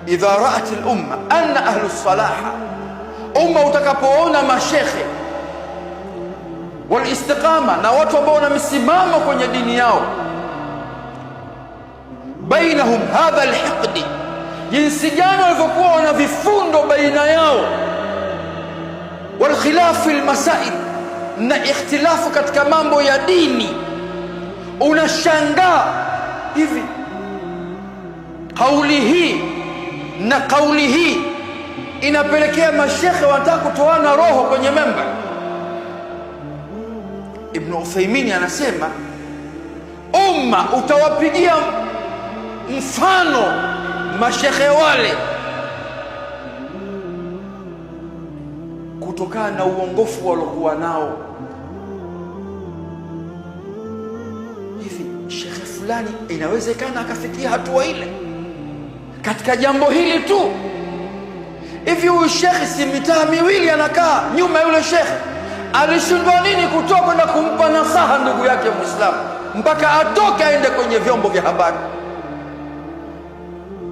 idha ra'at al-umma anna ahlu salaha, umma utakapoona mashekhe wal istiqama na watu ambao wana misimamo kwenye dini yao, bainahum hadha al-hiqd, jinsi gani walivyokuwa wana vifundo baina yao, wal khilaf fil masail, na ikhtilafu katika mambo ya dini. Unashangaa hivi, kauli hii na kauli hii inapelekea mashekhe wanataka kutoana roho kwenye memba. Ibn Uthaymeen anasema umma utawapigia mfano mashekhe wale kutokana na uongofu waliokuwa nao. Hivi shekhe fulani inawezekana akafikia hatua ile katika jambo hili tu? Hivi huyu shekhe si mitaa miwili anakaa nyuma yule shekhe, alishindwa nini kutoka kwenda kumpa nasaha ndugu yake Muislamu mpaka atoke aende kwenye vyombo vya habari?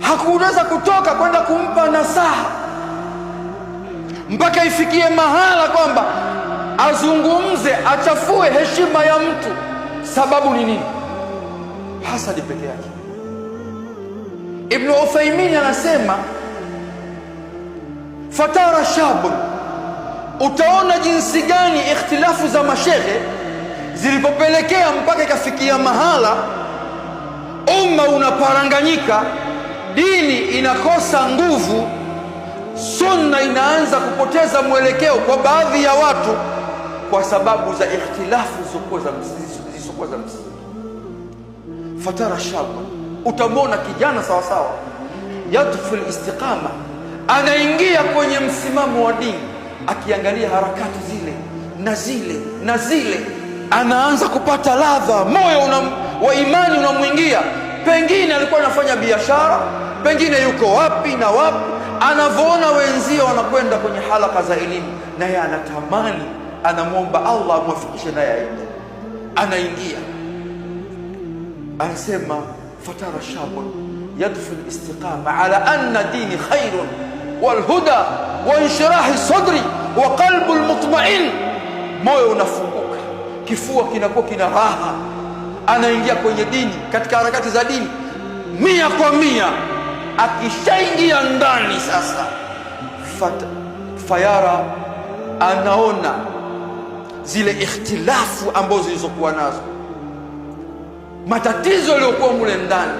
Hakuweza kutoka kwenda kumpa nasaha mpaka ifikie mahala kwamba azungumze, achafue heshima ya mtu. Sababu ni nini? Hasadi peke yake. Ibn Uthaymeen anasema fatara shabun, utaona jinsi gani ikhtilafu za mashehe zilipopelekea mpaka ikafikia mahala umma unaparanganyika, dini inakosa nguvu, sunna inaanza kupoteza mwelekeo kwa baadhi ya watu kwa sababu za ikhtilafu zisizokuwa za msingi. Fatara shaba, utamwona kijana sawa sawa yadkhul istiqama, anaingia kwenye msimamo wa dini, akiangalia harakati zile na zile na zile, anaanza kupata ladha, moyo wa imani unamwingia. Pengine alikuwa anafanya biashara, pengine yuko wapi na wapi, anavyoona wenzio wanakwenda kwenye halaka za elimu, naye anatamani, anamwomba Allah amwafikishe naye aende, anaingia. Anasema fatara shabun yadkhul istiqama ala anna dini khairun wal huda wa inshirahi sadri wa qalbu almutma'in, moyo unafunguka, kifua kinakuwa kina raha, anaingia kwenye dini, katika harakati za dini 100%. Akishaingia ndani sasa, fayara, anaona zile ikhtilafu ambazo zilizokuwa nazo, matatizo yaliyokuwa mule ndani,